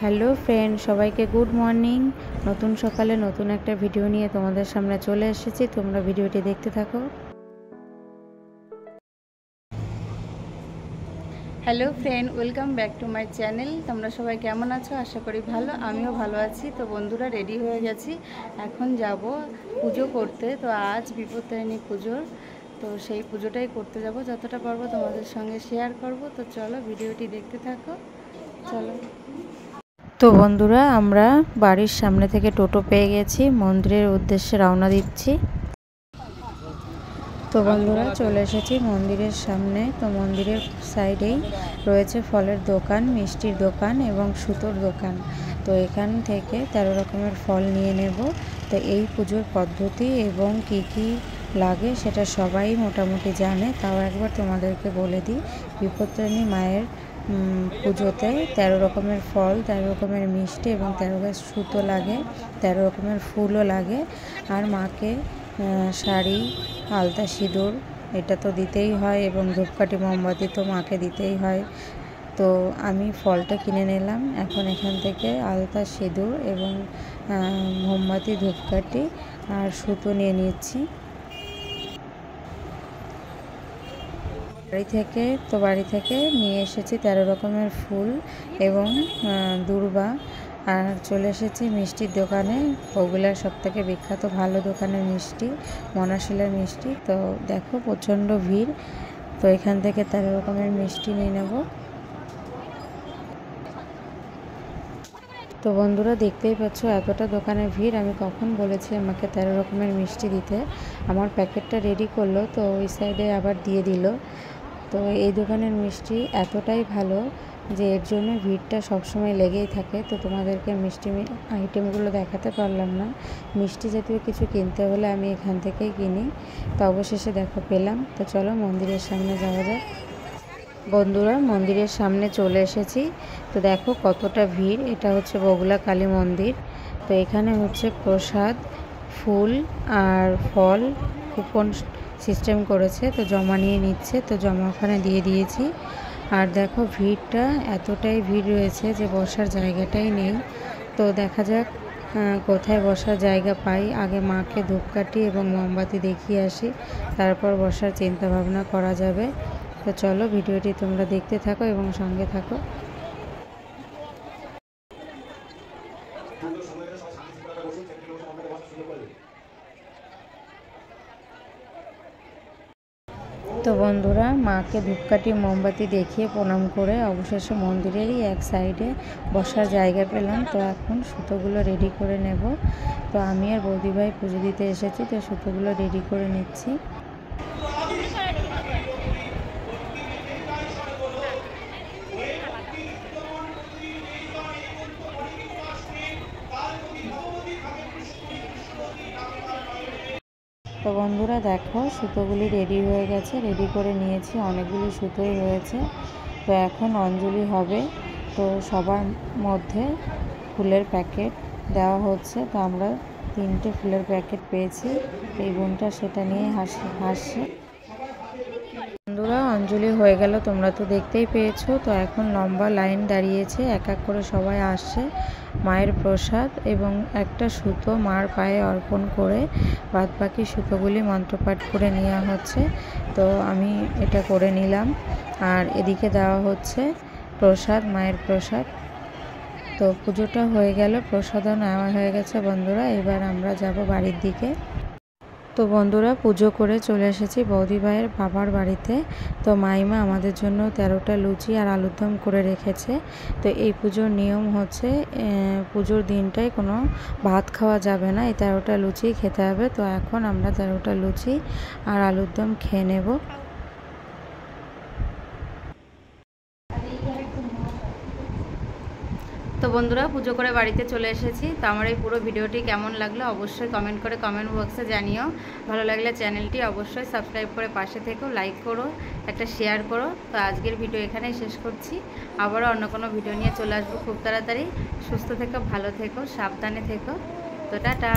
Hello friend, সবাইকে good morning. নতুন সকালে নতুন একটা ভিডিও নিয়ে তোমাদের সামনে চলে এসেছি। তোমরা ভিডিওটি দেখতে থাকো। Hello friend, welcome back to my channel. তোমরা সবাই কেমন আছো? আশা করি ভালো। আমিও ভালো আছি। তো বন্ধুরা, রেডি হয়ে গেছি, এখন যাব পুজো করতে। তো আজ বিপত্তারিণী পুজোর, তো সেই পুজোটাই করতে যাব। যতটা পারবো তোমাদের সঙ্গে শেয়ার করব। তো চলো ভিডিওটি দেখতে থাকো। চলো। তো বন্ধুরা, আমরা বাড়ির সামনে থেকে টোটো পেয়ে গেছি, মন্দিরের উদ্দেশ্যে রওনা দিচ্ছি। তো বন্ধুরা, চলে এসেছি মন্দিরের সামনে। তো মন্দিরের সাইডেই রয়েছে ফলের দোকান, মিষ্টির দোকান এবং সুতোর দোকান। তো এখান থেকে 13 রকমের ফল নিয়ে নেব। তো এই পুজোর পদ্ধতি এবং কি কি লাগে সেটা সবাই মোটামুটি জানে, তাও একবার তোমাদেরকে বলে দিই। বিপত্তারিণী মায়ের পুজোতে 13 রকমের ফল, 13 রকমের মিষ্টি এবং 13 গাছ সুতো লাগে, 13 রকমের ফুলও লাগে। আর মাকে শাড়ি, আলতা, সিঁদুর এটা তো দিতেই হয় এবং ধূপকাঠি, মোমবাতি তো মাকে দিতেই হয়। তো আমি ফলটা কিনে নিলাম। এখন এখান থেকে আলতা, সিঁদুর এবং মোমবাতি, ধূপকাঠি আর সুতো নিয়ে নিচ্ছি। বাড়ি থেকে নিয়ে এসেছি 13 রকমের ফুল এবং দূর্বা। আর চলে এসেছি মিষ্টির দোকানে, ওগুলার সবথেকে বিখ্যাত ভালো দোকানের মিষ্টি, মনাশিলার মিষ্টি। তো দেখো প্রচণ্ড ভিড়। তো এখান থেকে 13 রকমের মিষ্টি নিয়ে নেব। তো বন্ধুরা, দেখতেই পাচ্ছ এতটা দোকানের ভিড়। আমি কখন বলেছি আমাকে 13 রকমের মিষ্টি দিতে। আমার প্যাকেটটা রেডি করলো, তো ওই সাইডে আবার দিয়ে দিল। তো এই দোকানের মিষ্টি এতটাই ভালো যে এর জন্য ভিড়টা সবসময় লেগেই থাকে। তো তোমাদেরকে মিষ্টি আইটেমগুলো দেখাতে পারলাম না। মিষ্টি জাতীয় কিছু কিনতে হলে আমি এখান থেকেই কিনি। তো অবশেষে দেখো পেলাম। তো চলো মন্দিরের সামনে যাওয়া যাক। বন্ধুরা, মন্দিরের সামনে চলে এসেছি। তো দেখো কতটা ভিড়। এটা হচ্ছে বগুলা কালী মন্দির। তো এখানে হচ্ছে প্রসাদ, ফুল আর ফল কুপন সিস্টেম করেছে, তো জমা নিয়ে নিচ্ছে। তো জমা ওখানে দিয়ে দিয়েছি। আর দেখো ভিড়টা এতটাই ভিড় রয়েছে যে বসার জায়গাটাই নেই। তো দেখা যাক কোথায় বসার জায়গা পাই। আগে মাকে ধূপকাঠি এবং মোমবাতি দেখিয়ে আসি, তারপর বসার চিন্তা ভাবনা করা যাবে। তো চলো ভিডিওটি তোমরা দেখতে থাকো এবং সঙ্গে থাকো। তো বন্ধুরা, মাকে ধূপকাঠি মোমবাতি দেখিয়ে প্রণাম করে অবশেষে মন্দিরেরই এক সাইডে বসার জায়গা পেলাম। তো এখন সুতোগুলো রেডি করে নেব। তো আমি আর বৌদিভাই পুজো দিতে এসেছি, তো সুতোগুলো রেডি করে নিচ্ছি। তো বন্ধুরা দেখো, সুতোগুলি রেডি হয়ে গেছে, রেডি করে নিয়েছি, অনেকগুলি সুতোই হয়েছে। তো এখন অঞ্জলি হবে। তো সবার মধ্যে ফুলের প্যাকেট দেওয়া হচ্ছে। তো আমরা 3টে ফুলের প্যাকেট পেয়েছি। এই বোনটা সেটা নিয়ে হাসছে। বন্ধুরা, অঞ্জলি হয়ে গেল, তোমরা তো দেখতেই পেয়েছো। তো এখন লম্বা লাইন দাঁড়িয়েছে, এক এক করে সবাই আসছে মায়ের প্রসাদ এবং একটা সুতো মার পায়ে অর্পণ করে বাদবাকি সুতোগুলি মন্ত্রপাঠ করে নেওয়া হচ্ছে। তো আমি এটা করে নিলাম। আর এদিকে দেওয়া হচ্ছে প্রসাদ, মায়ের প্রসাদ। তো পুজোটা হয়ে গেল, প্রসাদও নেওয়া হয়ে গেছে। বন্ধুরা, এবার আমরা যাব বাড়ির দিকে। তো বন্ধুরা, পুজো করে চলে এসেছি বৌদি ভাইয়ের বাবার বাড়িতে। তো মাইমা আমাদের জন্য 13টা লুচি আর আলুর দম করে রেখেছে। তো এই পুজোর নিয়ম হচ্ছে পুজোর দিনটায় কোনো ভাত খাওয়া যাবে না, এই 13টা লুচি খেতে হবে। তো এখন আমরা 13টা লুচি আর আলুর দম খেয়ে নেব। তো বন্ধুরা, পুজো করে বাড়িতে চলে এসেছি। তো আমার এই পুরো ভিডিওটি কেমন লাগলো অবশ্যই কমেন্ট করে কমেন্ট বক্সে জানিও। ভালো লাগলে চ্যানেলটি অবশ্যই সাবস্ক্রাইব করে পাশে থেকো, লাইক করো, একটা শেয়ার করো। তো আজকের ভিডিও এখানেই শেষ করছি। আবারও অন্য কোনো ভিডিও নিয়ে চলে আসবো খুব তাড়াতাড়ি। সুস্থ থেকো, ভালো থেকো, সাবধানে থেকো। তো টাটা।